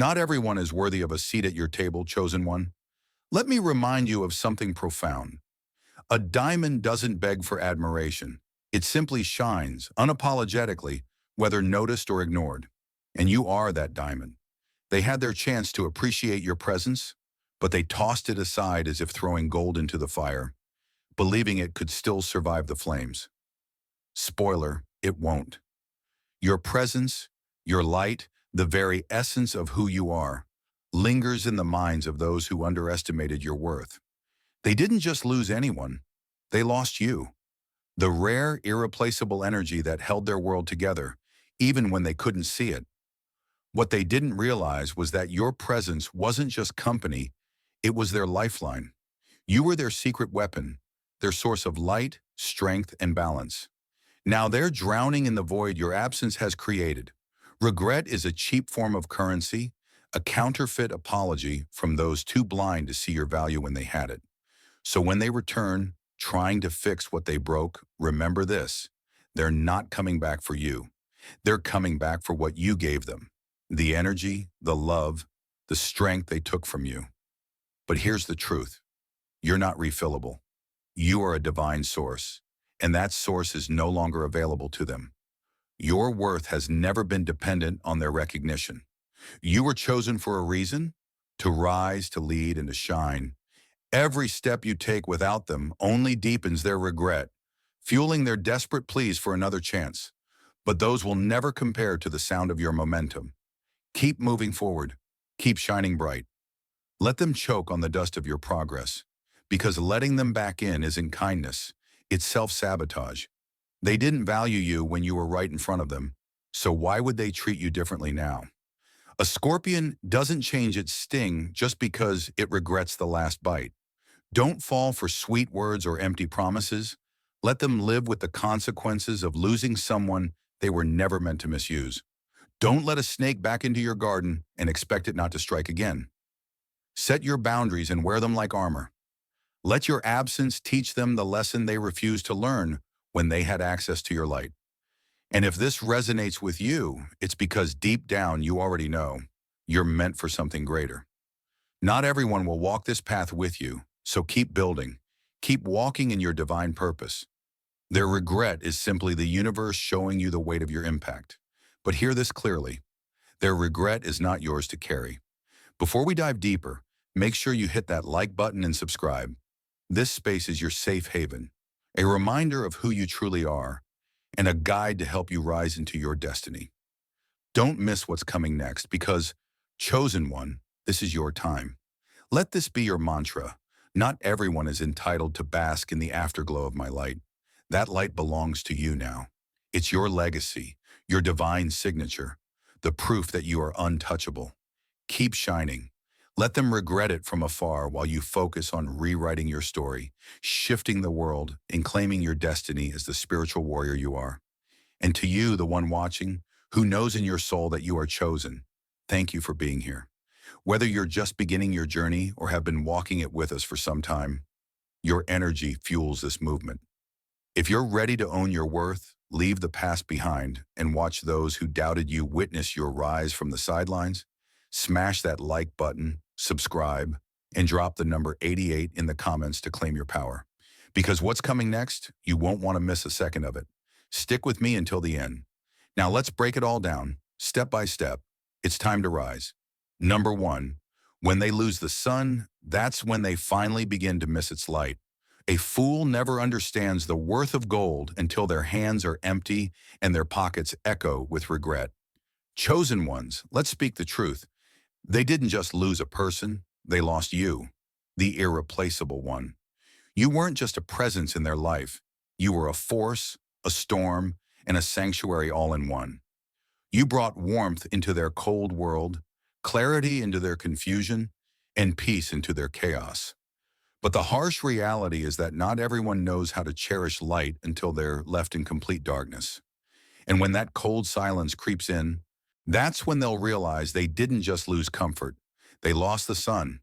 Not everyone is worthy of a seat at your table, chosen one. Let me remind you of something profound. A diamond doesn't beg for admiration. It simply shines, unapologetically, whether noticed or ignored. And you are that diamond. They had their chance to appreciate your presence, but they tossed it aside as if throwing gold into the fire, believing it could still survive the flames. Spoiler, it won't. Your presence, your light, the very essence of who you are, lingers in the minds of those who underestimated your worth. They didn't just lose anyone, they lost you. The rare, irreplaceable energy that held their world together, even when they couldn't see it. What they didn't realize was that your presence wasn't just company, it was their lifeline. You were their secret weapon, their source of light, strength, and balance. Now they're drowning in the void your absence has created. Regret is a cheap form of currency, a counterfeit apology from those too blind to see your value when they had it. So when they return, trying to fix what they broke, remember this: they're not coming back for you. They're coming back for what you gave them. The energy, the love, the strength they took from you. But here's the truth. You're not refillable. You are a divine source, and that source is no longer available to them. Your worth has never been dependent on their recognition. You were chosen for a reason: to rise, to lead, and to shine. Every step you take without them only deepens their regret, fueling their desperate pleas for another chance. But those will never compare to the sound of your momentum. Keep moving forward. Keep shining bright. Let them choke on the dust of your progress, because letting them back in isn't kindness, it's self-sabotage. They didn't value you when you were right in front of them, so why would they treat you differently now? A scorpion doesn't change its sting just because it regrets the last bite. Don't fall for sweet words or empty promises. Let them live with the consequences of losing someone they were never meant to misuse. Don't let a snake back into your garden and expect it not to strike again. Set your boundaries and wear them like armor. Let your absence teach them the lesson they refused to learn when they had access to your light. And if this resonates with you, it's because deep down you already know you're meant for something greater. Not everyone will walk this path with you, so keep building. Keep walking in your divine purpose. Their regret is simply the universe showing you the weight of your impact. But hear this clearly: their regret is not yours to carry. Before we dive deeper, make sure you hit that like button and subscribe. This space is your safe haven, a reminder of who you truly are, and a guide to help you rise into your destiny. Don't miss what's coming next, because, chosen one, this is your time. Let this be your mantra. Not everyone is entitled to bask in the afterglow of my light. That light belongs to you now. It's your legacy, your divine signature, the proof that you are untouchable. Keep shining. Let them regret it from afar while you focus on rewriting your story, shifting the world, and claiming your destiny as the spiritual warrior you are. And to you, the one watching, who knows in your soul that you are chosen, thank you for being here. Whether you're just beginning your journey or have been walking it with us for some time, your energy fuels this movement. If you're ready to own your worth, leave the past behind, and watch those who doubted you witness your rise from the sidelines, smash that like button, subscribe, and drop the number 88 in the comments to claim your power. Because what's coming next, you won't want to miss a second of it. Stick with me until the end. Now let's break it all down, step by step. It's time to rise. Number 1, when they lose the sun, that's when they finally begin to miss its light. A fool never understands the worth of gold until their hands are empty and their pockets echo with regret. Chosen ones, let's speak the truth. They didn't just lose a person, they lost you, the irreplaceable one. You weren't just a presence in their life. You were a force, a storm, and a sanctuary all in one. You brought warmth into their cold world, clarity into their confusion, and peace into their chaos. But the harsh reality is that not everyone knows how to cherish light until they're left in complete darkness. And when that cold silence creeps in, that's when they'll realize they didn't just lose comfort, they lost the sun.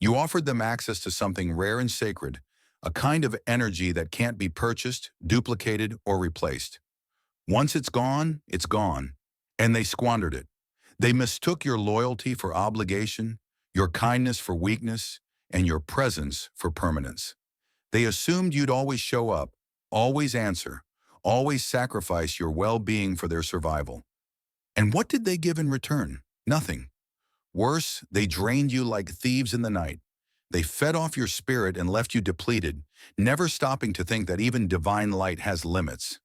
You offered them access to something rare and sacred, a kind of energy that can't be purchased, duplicated, or replaced. Once it's gone, and they squandered it. They mistook your loyalty for obligation, your kindness for weakness, and your presence for permanence. They assumed you'd always show up, always answer, always sacrifice your well-being for their survival. And what did they give in return? Nothing. Worse, they drained you like thieves in the night. They fed off your spirit and left you depleted, never stopping to think that even divine light has limits.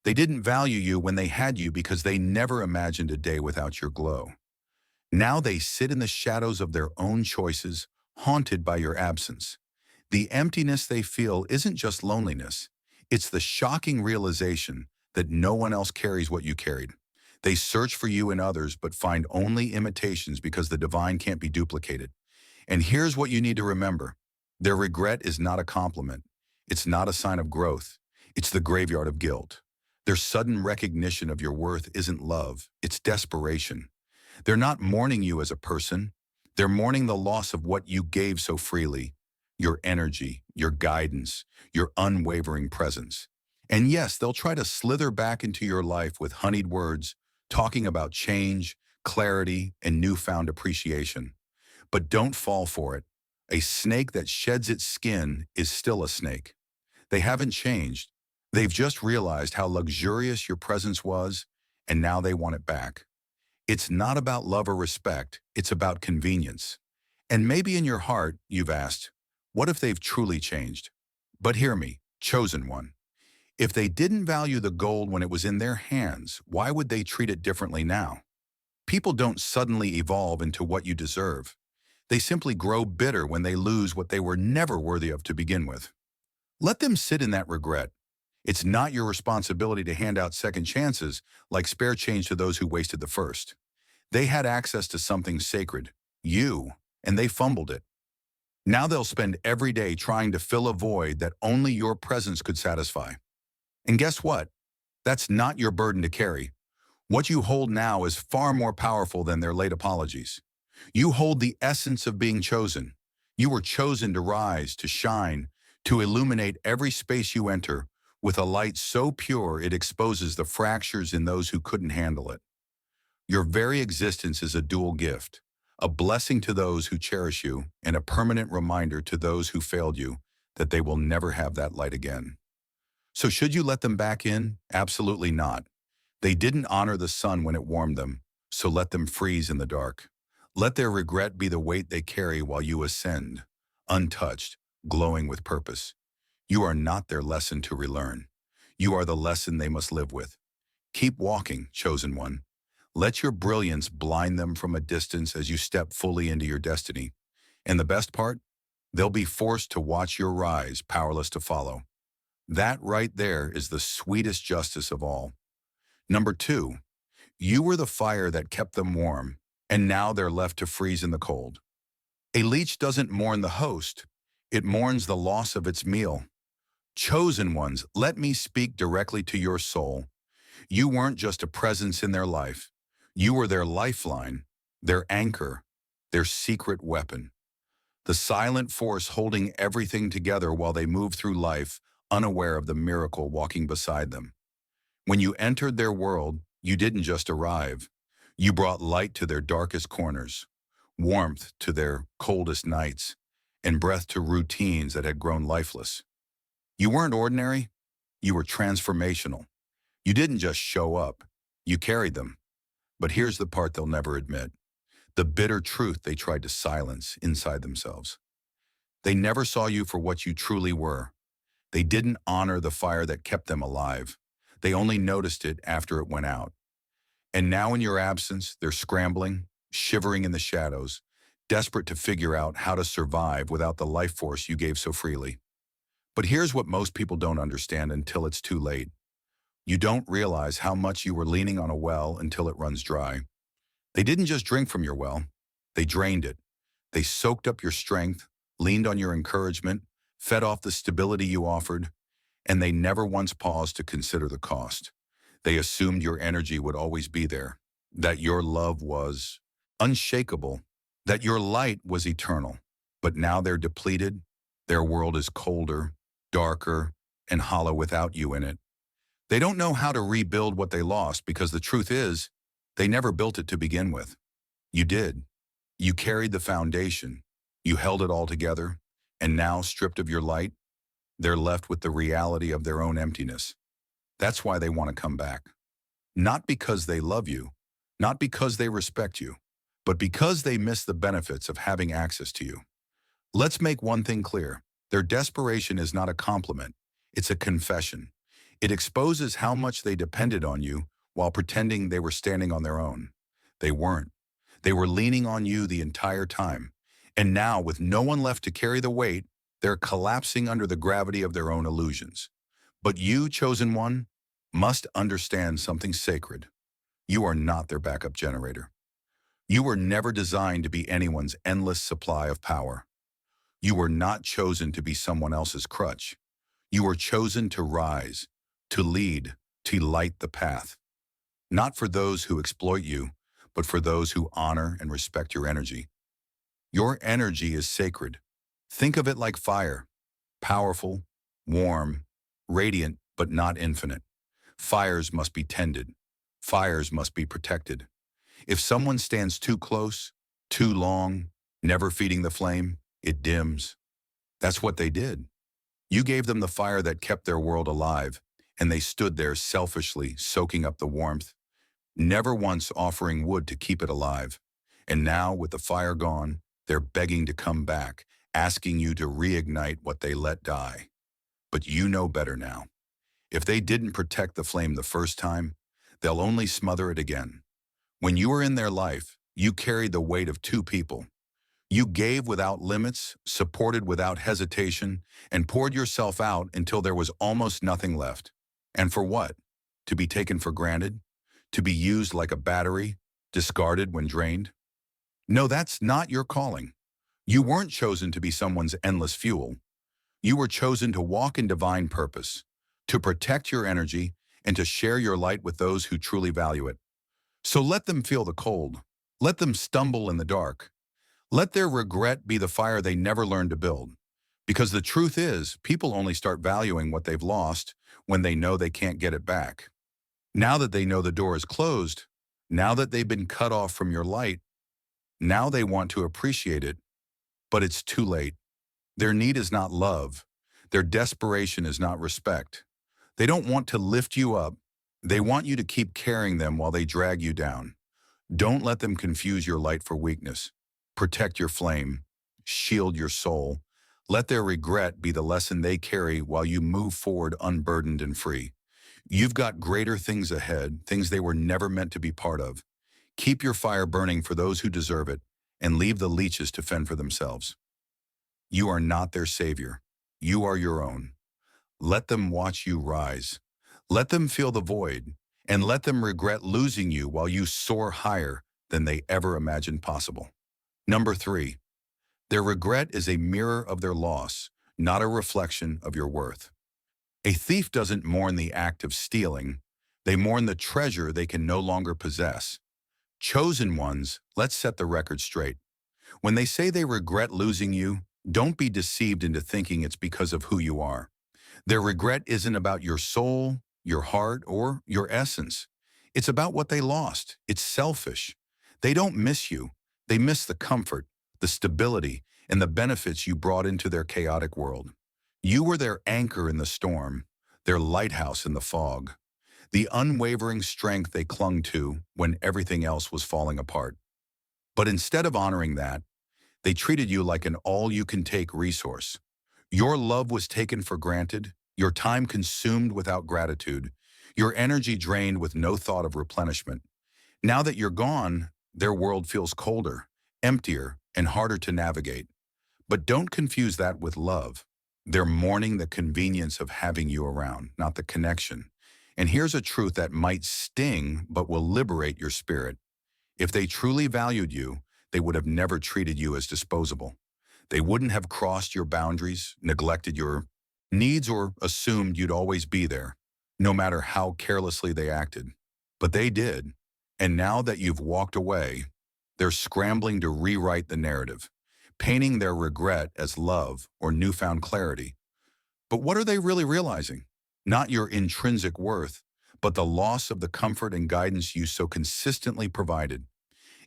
They didn't value you when they had you because they never imagined a day without your glow. Now they sit in the shadows of their own choices, haunted by your absence. The emptiness they feel isn't just loneliness. It's the shocking realization that no one else carries what you carried. They search for you in others but find only imitations because the divine can't be duplicated. And here's what you need to remember. Their regret is not a compliment. It's not a sign of growth. It's the graveyard of guilt. Their sudden recognition of your worth isn't love. It's desperation. They're not mourning you as a person. They're mourning the loss of what you gave so freely. Your energy, your guidance, your unwavering presence. And yes, they'll try to slither back into your life with honeyed words, talking about change, clarity, and newfound appreciation. But don't fall for it. A snake that sheds its skin is still a snake. They haven't changed. They've just realized how luxurious your presence was, and now they want it back. It's not about love or respect, it's about convenience. And maybe in your heart, you've asked, what if they've truly changed? But hear me, chosen one. If they didn't value the gold when it was in their hands, why would they treat it differently now? People don't suddenly evolve into what you deserve. They simply grow bitter when they lose what they were never worthy of to begin with. Let them sit in that regret. It's not your responsibility to hand out second chances like spare change to those who wasted the first. They had access to something sacred, you, and they fumbled it. Now they'll spend every day trying to fill a void that only your presence could satisfy. And guess what? That's not your burden to carry. What you hold now is far more powerful than their late apologies. You hold the essence of being chosen. You were chosen to rise, to shine, to illuminate every space you enter with a light so pure it exposes the fractures in those who couldn't handle it. Your very existence is a dual gift, a blessing to those who cherish you and a permanent reminder to those who failed you that they will never have that light again. So should you let them back in? Absolutely not. They didn't honor the sun when it warmed them, so let them freeze in the dark. Let their regret be the weight they carry while you ascend, untouched, glowing with purpose. You are not their lesson to relearn. You are the lesson they must live with. Keep walking, chosen one. Let your brilliance blind them from a distance as you step fully into your destiny. And the best part? They'll be forced to watch your rise, powerless to follow. That right there is the sweetest justice of all. Number 2, you were the fire that kept them warm, and now they're left to freeze in the cold. A leech doesn't mourn the host, it mourns the loss of its meal. Chosen ones, let me speak directly to your soul. You weren't just a presence in their life. You were their lifeline, their anchor, their secret weapon. The silent force holding everything together while they moved through life, unaware of the miracle walking beside them. When you entered their world, you didn't just arrive. You brought light to their darkest corners, warmth to their coldest nights, and breath to routines that had grown lifeless. You weren't ordinary, you were transformational. You didn't just show up, you carried them. But here's the part they'll never admit, the bitter truth they tried to silence inside themselves. They never saw you for what you truly were. They didn't honor the fire that kept them alive. They only noticed it after it went out. And now in your absence, they're scrambling, shivering in the shadows, desperate to figure out how to survive without the life force you gave so freely. But here's what most people don't understand until it's too late. You don't realize how much you were leaning on a well until it runs dry. They didn't just drink from your well, they drained it. They soaked up your strength, leaned on your encouragement, fed off the stability you offered, and they never once paused to consider the cost. They assumed your energy would always be there, that your love was unshakable, that your light was eternal. But now they're depleted, their world is colder, darker, and hollow without you in it. They don't know how to rebuild what they lost because the truth is, They never built it to begin with. You did. You carried the foundation. You held it all together. And now, stripped of your light, they're left with the reality of their own emptiness. That's why they want to come back. Not because they love you, not because they respect you, but because they miss the benefits of having access to you. Let's make one thing clear. Their desperation is not a compliment. It's a confession. It exposes how much they depended on you while pretending they were standing on their own. They weren't. They were leaning on you the entire time. And now, with no one left to carry the weight, they're collapsing under the gravity of their own illusions. But you, chosen one, must understand something sacred. You are not their backup generator. You were never designed to be anyone's endless supply of power. You were not chosen to be someone else's crutch. You were chosen to rise, to lead, to light the path. Not for those who exploit you, but for those who honor and respect your energy. Your energy is sacred. Think of it like fire, powerful, warm, radiant, but not infinite. Fires must be tended. Fires must be protected. If someone stands too close, too long, never feeding the flame, it dims. That's what they did. You gave them the fire that kept their world alive, and they stood there selfishly soaking up the warmth, never once offering wood to keep it alive. And now, with the fire gone, they're begging to come back, asking you to reignite what they let die. But you know better now. If they didn't protect the flame the first time, they'll only smother it again. When you were in their life, you carried the weight of two people. You gave without limits, supported without hesitation, and poured yourself out until there was almost nothing left. And for what? To be taken for granted? To be used like a battery, discarded when drained? No, that's not your calling. You weren't chosen to be someone's endless fuel. You were chosen to walk in divine purpose, to protect your energy, and to share your light with those who truly value it. So let them feel the cold. Let them stumble in the dark. Let their regret be the fire they never learned to build. Because the truth is, people only start valuing what they've lost when they know they can't get it back. Now that they know the door is closed, now that they've been cut off from your light, now they want to appreciate it, but it's too late. Their need is not love. Their desperation is not respect. They don't want to lift you up. They want you to keep carrying them while they drag you down. Don't let them confuse your light for weakness. Protect your flame. Shield your soul. Let their regret be the lesson they carry while you move forward unburdened and free. You've got greater things ahead, things they were never meant to be part of. Keep your fire burning for those who deserve it, and leave the leeches to fend for themselves. You are not their savior. You are your own. Let them watch you rise. Let them feel the void, and let them regret losing you while you soar higher than they ever imagined possible. Number 3, their regret is a mirror of their loss, not a reflection of your worth. A thief doesn't mourn the act of stealing. They mourn the treasure they can no longer possess. Chosen ones, let's set the record straight. When they say they regret losing you, don't be deceived into thinking it's because of who you are. Their regret isn't about your soul, your heart, or your essence. It's about what they lost. It's selfish. They don't miss you. They miss the comfort, the stability, and the benefits you brought into their chaotic world. You were their anchor in the storm, their lighthouse in the fog, the unwavering strength they clung to when everything else was falling apart. But instead of honoring that, they treated you like an all-you-can-take resource. Your love was taken for granted, your time consumed without gratitude, your energy drained with no thought of replenishment. Now that you're gone, their world feels colder, emptier, and harder to navigate. But don't confuse that with love. They're mourning the convenience of having you around, not the connection. And here's a truth that might sting, but will liberate your spirit. If they truly valued you, they would have never treated you as disposable. They wouldn't have crossed your boundaries, neglected your needs, or assumed you'd always be there, no matter how carelessly they acted. But they did. And now that you've walked away, they're scrambling to rewrite the narrative, painting their regret as love or newfound clarity. But what are they really realizing? Not your intrinsic worth, but the loss of the comfort and guidance you so consistently provided.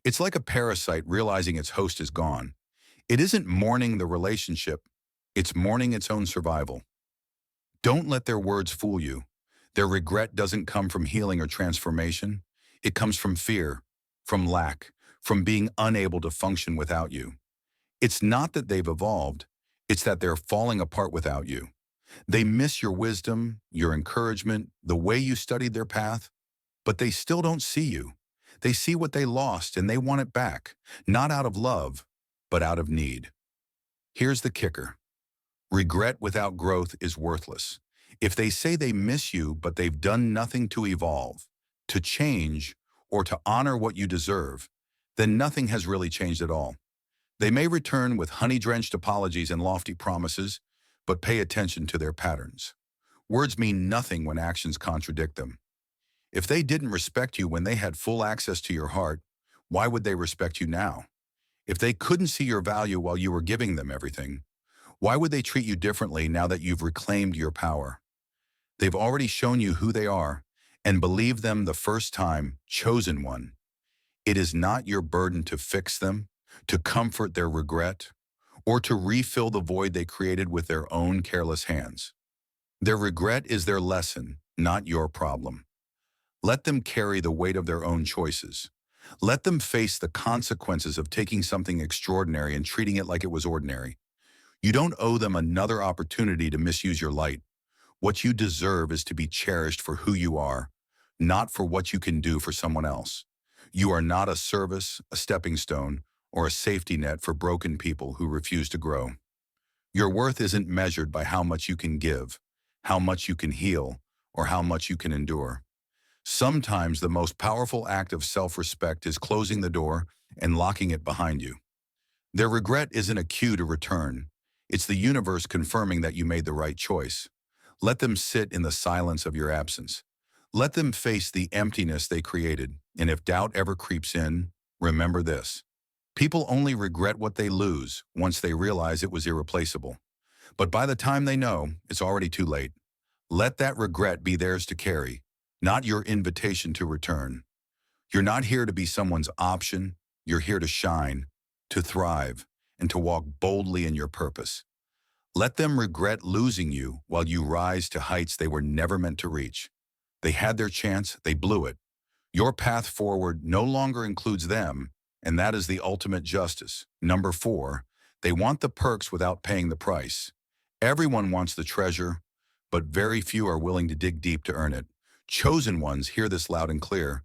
It's like a parasite realizing its host is gone. It isn't mourning the relationship, it's mourning its own survival. Don't let their words fool you. Their regret doesn't come from healing or transformation. It comes from fear, from lack, from being unable to function without you. It's not that they've evolved, it's that they're falling apart without you. They miss your wisdom, your encouragement, the way you studied their path, but they still don't see you. They see what they lost and they want it back, not out of love, but out of need. Here's the kicker. Regret without growth is worthless. If they say they miss you, but they've done nothing to evolve, to change, or to honor what you deserve, then nothing has really changed at all. They may return with honey-drenched apologies and lofty promises, but pay attention to their patterns. Words mean nothing when actions contradict them. If they didn't respect you when they had full access to your heart, why would they respect you now? If they couldn't see your value while you were giving them everything, why would they treat you differently now that you've reclaimed your power? They've already shown you who they are, and believe them the first time, chosen one. It is not your burden to fix them, to comfort their regret, or to refill the void they created with their own careless hands. Their regret is their lesson, not your problem. Let them carry the weight of their own choices. Let them face the consequences of taking something extraordinary and treating it like it was ordinary. You don't owe them another opportunity to misuse your light. What you deserve is to be cherished for who you are, not for what you can do for someone else. You are not a service, a stepping stone, or a safety net for broken people who refuse to grow. Your worth isn't measured by how much you can give, how much you can heal, or how much you can endure. Sometimes the most powerful act of self-respect is closing the door and locking it behind you. Their regret isn't a cue to return. It's the universe confirming that you made the right choice. Let them sit in the silence of your absence. Let them face the emptiness they created, and if doubt ever creeps in, remember this. People only regret what they lose once they realize it was irreplaceable. But by the time they know, it's already too late. Let that regret be theirs to carry, not your invitation to return. You're not here to be someone's option. You're here to shine, to thrive, and to walk boldly in your purpose. Let them regret losing you while you rise to heights they were never meant to reach. They had their chance, they blew it. Your path forward no longer includes them, and that is the ultimate justice. Number 4, they want the perks without paying the price. Everyone wants the treasure, but very few are willing to dig deep to earn it. Chosen ones hear this loud and clear.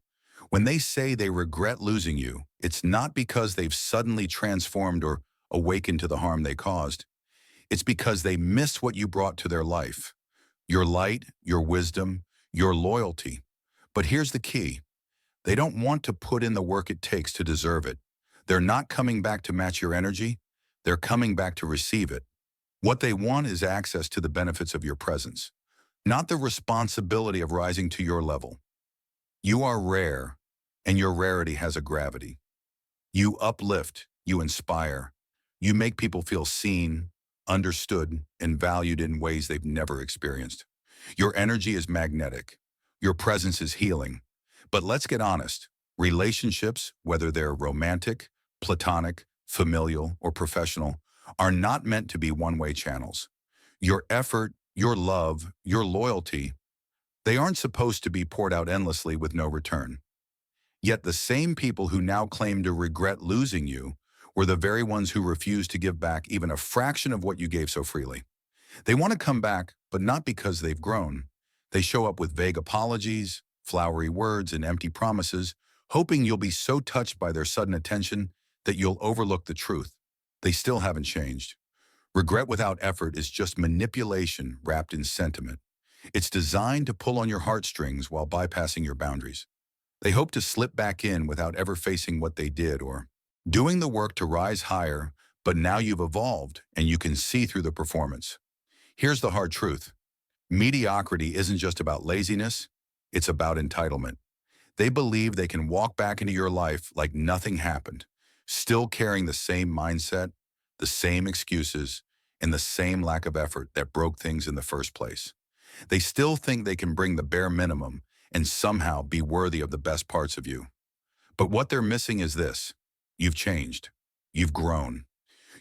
When they say they regret losing you, it's not because they've suddenly transformed or awakened to the harm they caused. It's because they miss what you brought to their life. Your light, your wisdom, your loyalty. But here's the key. They don't want to put in the work it takes to deserve it. They're not coming back to match your energy. They're coming back to receive it. What they want is access to the benefits of your presence, not the responsibility of rising to your level. You are rare, and your rarity has a gravity. You uplift, you inspire. You make people feel seen, understood, and valued in ways they've never experienced. Your energy is magnetic. Your presence is healing. But let's get honest. Relationships, whether they're romantic, platonic, familial, or professional, are not meant to be one-way channels. Your effort, your love, your loyalty, they aren't supposed to be poured out endlessly with no return. Yet the same people who now claim to regret losing you were the very ones who refused to give back even a fraction of what you gave so freely. They want to come back, but not because they've grown. They show up with vague apologies, flowery words, and empty promises, hoping you'll be so touched by their sudden attention that you'll overlook the truth. They still haven't changed. Regret without effort is just manipulation wrapped in sentiment. It's designed to pull on your heartstrings while bypassing your boundaries. They hope to slip back in without ever facing what they did or doing the work to rise higher, but now you've evolved and you can see through the performance. Here's the hard truth. Mediocrity isn't just about laziness, it's about entitlement. They believe they can walk back into your life like nothing happened, still carrying the same mindset, the same excuses, and the same lack of effort that broke things in the first place. They still think they can bring the bare minimum and somehow be worthy of the best parts of you. But what they're missing is this. You've changed. You've grown.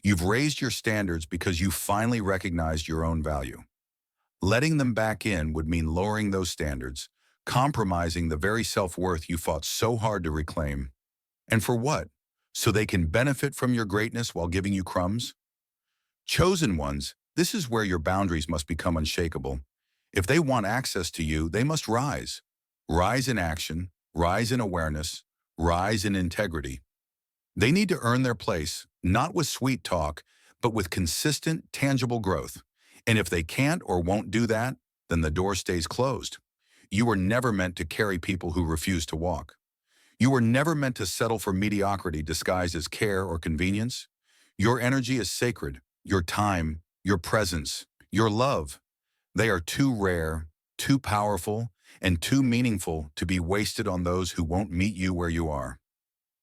You've raised your standards because you finally recognized your own value. Letting them back in would mean lowering those standards, compromising the very self-worth you fought so hard to reclaim. And for what? So they can benefit from your greatness while giving you crumbs? Chosen ones, this is where your boundaries must become unshakable. If they want access to you, they must rise. Rise in action, rise in awareness, rise in integrity. They need to earn their place, not with sweet talk, but with consistent, tangible growth. And if they can't or won't do that, then the door stays closed. You were never meant to carry people who refuse to walk. You were never meant to settle for mediocrity disguised as care or convenience. Your energy is sacred. Your time, your presence, your love. They are too rare, too powerful, and too meaningful to be wasted on those who won't meet you where you are.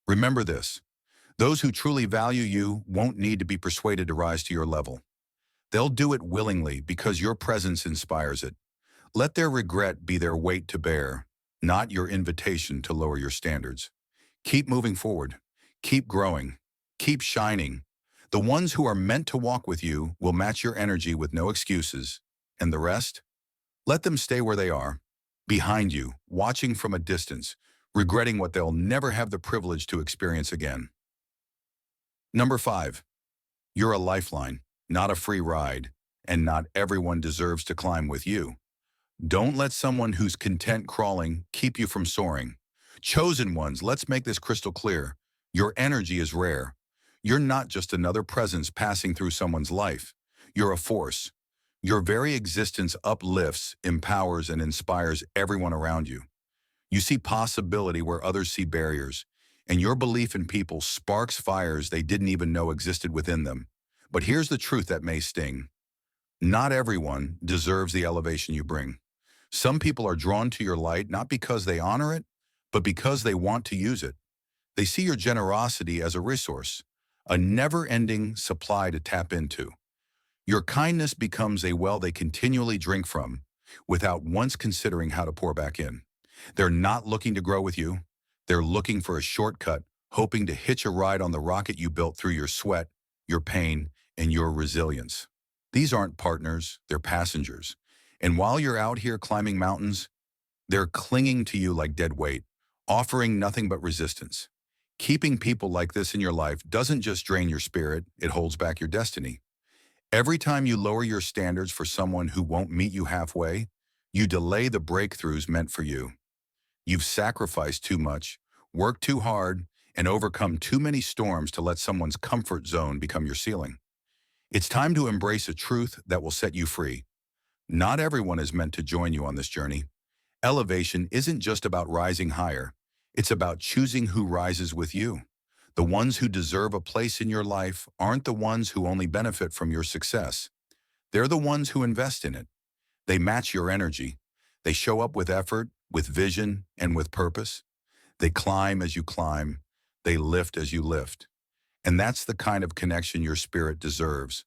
Remember this. Those who truly value you won't need to be persuaded to rise to your level. They'll do it willingly because your presence inspires it. Let their regret be their weight to bear, not your invitation to lower your standards. Keep moving forward. Keep growing. Keep shining. The ones who are meant to walk with you will match your energy with no excuses. And the rest? Let them stay where they are, behind you, watching from a distance, regretting what they'll never have the privilege to experience again. Number 5. You're a lifeline, not a free ride, and not everyone deserves to climb with you. Don't let someone who's content crawling keep you from soaring. Chosen ones, let's make this crystal clear. Your energy is rare. You're not just another presence passing through someone's life. You're a force. Your very existence uplifts, empowers, and inspires everyone around you. You see possibility where others see barriers, and your belief in people sparks fires they didn't even know existed within them. But here's the truth that may sting. Not everyone deserves the elevation you bring. Some people are drawn to your light not because they honor it, but because they want to use it. They see your generosity as a resource, a never-ending supply to tap into. Your kindness becomes a well they continually drink from, without once considering how to pour back in. They're not looking to grow with you. They're looking for a shortcut, hoping to hitch a ride on the rocket you built through your sweat, your pain, and your resilience. These aren't partners, they're passengers. And while you're out here climbing mountains, they're clinging to you like dead weight, offering nothing but resistance. Keeping people like this in your life doesn't just drain your spirit, it holds back your destiny. Every time you lower your standards for someone who won't meet you halfway, you delay the breakthroughs meant for you. You've sacrificed too much, worked too hard, and overcome too many storms to let someone's comfort zone become your ceiling. It's time to embrace a truth that will set you free. Not everyone is meant to join you on this journey. Elevation isn't just about rising higher. It's about choosing who rises with you. The ones who deserve a place in your life aren't the ones who only benefit from your success. They're the ones who invest in it. They match your energy. They show up with effort, with vision, and with purpose. They climb as you climb. They lift as you lift. And that's the kind of connection your spirit deserves.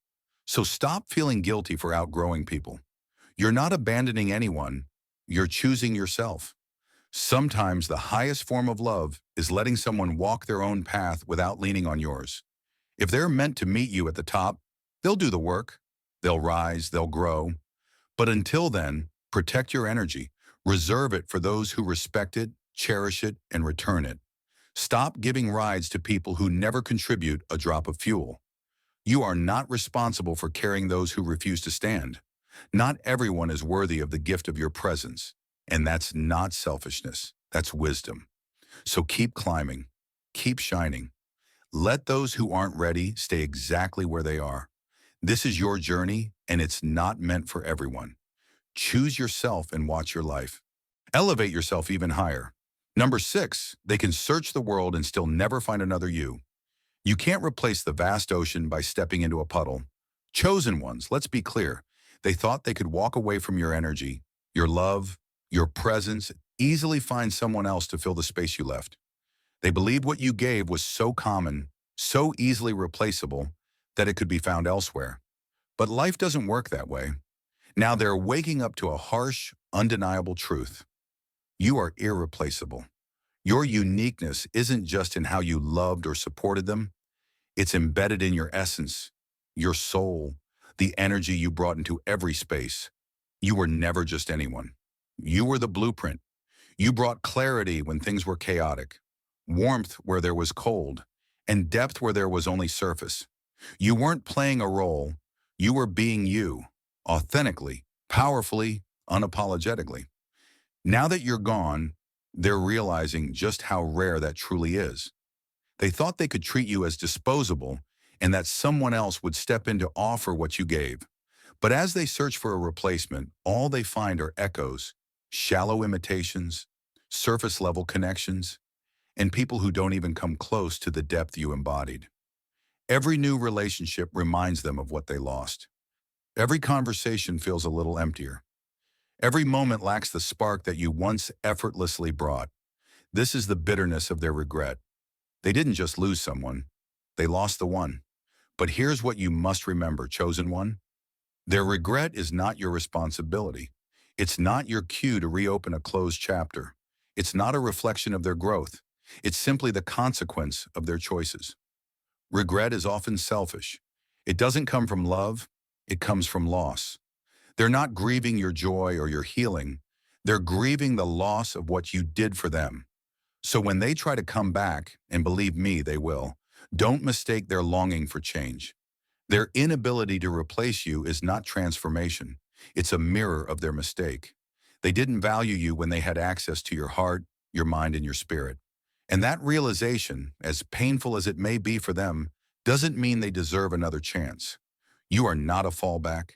So stop feeling guilty for outgrowing people. You're not abandoning anyone. You're choosing yourself. Sometimes the highest form of love is letting someone walk their own path without leaning on yours. If they're meant to meet you at the top, they'll do the work. They'll rise, they'll grow. But until then, protect your energy. Reserve it for those who respect it, cherish it, and return it. Stop giving rides to people who never contribute a drop of fuel. You are not responsible for carrying those who refuse to stand. Not everyone is worthy of the gift of your presence. And that's not selfishness, that's wisdom. So keep climbing, keep shining. Let those who aren't ready stay exactly where they are. This is your journey, and it's not meant for everyone. Choose yourself and watch your life. Elevate yourself even higher. Number 6, they can search the world and still never find another you. You can't replace the vast ocean by stepping into a puddle. Chosen ones, let's be clear. They thought they could walk away from your energy, your love, your presence, easily find someone else to fill the space you left. They believed what you gave was so common, so easily replaceable, that it could be found elsewhere. But life doesn't work that way. Now they're waking up to a harsh, undeniable truth. You are irreplaceable. Your uniqueness isn't just in how you loved or supported them, it's embedded in your essence, your soul, the energy you brought into every space. You were never just anyone. You were the blueprint. You brought clarity when things were chaotic, warmth where there was cold, and depth where there was only surface. You weren't playing a role, you were being you, authentically, powerfully, unapologetically. Now that you're gone, they're realizing just how rare that truly is. They thought they could treat you as disposable and that someone else would step in to offer what you gave. But as they search for a replacement, all they find are echoes, shallow imitations, surface-level connections, and people who don't even come close to the depth you embodied. Every new relationship reminds them of what they lost. Every conversation feels a little emptier. Every moment lacks the spark that you once effortlessly brought. This is the bitterness of their regret. They didn't just lose someone, they lost the one. But here's what you must remember, chosen one. Their regret is not your responsibility. It's not your cue to reopen a closed chapter. It's not a reflection of their growth. It's simply the consequence of their choices. Regret is often selfish. It doesn't come from love, it comes from loss. They're not grieving your joy or your healing. They're grieving the loss of what you did for them. So when they try to come back, and believe me, they will, don't mistake their longing for change. Their inability to replace you is not transformation. It's a mirror of their mistake. They didn't value you when they had access to your heart, your mind, and your spirit. And that realization, as painful as it may be for them, doesn't mean they deserve another chance. You are not a fallback.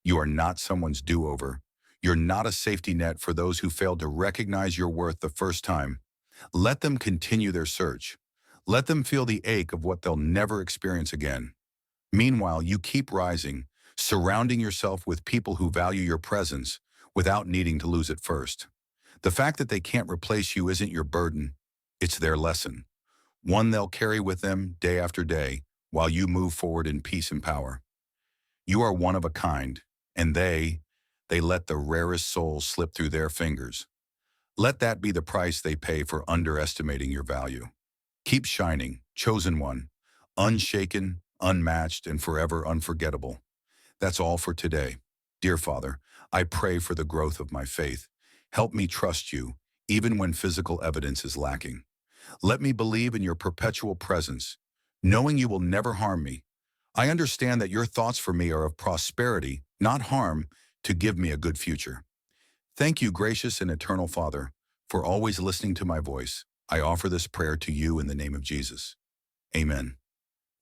You are not someone's do-over. You're not a safety net for those who failed to recognize your worth the first time. Let them continue their search. Let them feel the ache of what they'll never experience again. Meanwhile, you keep rising, surrounding yourself with people who value your presence without needing to lose it first. The fact that they can't replace you isn't your burden. It's their lesson, one they'll carry with them day after day while you move forward in peace and power. You are one of a kind, and they let the rarest souls slip through their fingers. Let that be the price they pay for underestimating your value. Keep shining, chosen one, unshaken, unmatched, and forever unforgettable. That's all for today. Dear Father, I pray for the growth of my faith. Help me trust you, even when physical evidence is lacking. Let me believe in your perpetual presence, knowing you will never harm me. I understand that your thoughts for me are of prosperity, not harm, to give me a good future. Thank you, gracious and eternal Father, for always listening to my voice. I offer this prayer to you in the name of Jesus. Amen.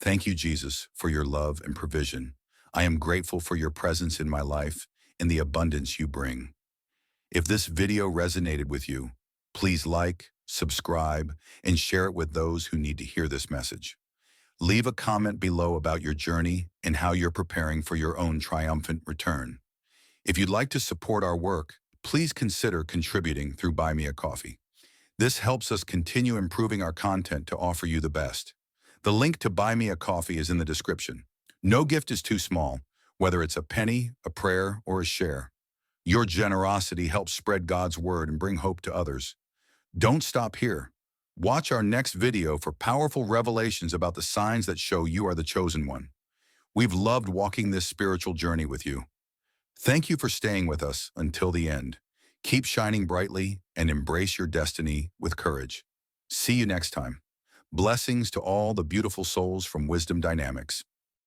Thank you, Jesus, for your love and provision. I am grateful for your presence in my life and the abundance you bring. If this video resonated with you, please like, subscribe, and share it with those who need to hear this message. Leave a comment below about your journey and how you're preparing for your own triumphant return. If you'd like to support our work, please consider contributing through Buy Me a Coffee. This helps us continue improving our content to offer you the best. The link to Buy Me a Coffee is in the description. No gift is too small, whether it's a penny, a prayer, or a share. Your generosity helps spread God's word and bring hope to others. Don't stop here. Watch our next video for powerful revelations about the signs that show you are the chosen one. We've loved walking this spiritual journey with you. Thank you for staying with us until the end. Keep shining brightly and embrace your destiny with courage. See you next time. Blessings to all the beautiful souls from Wisdom Dynamics.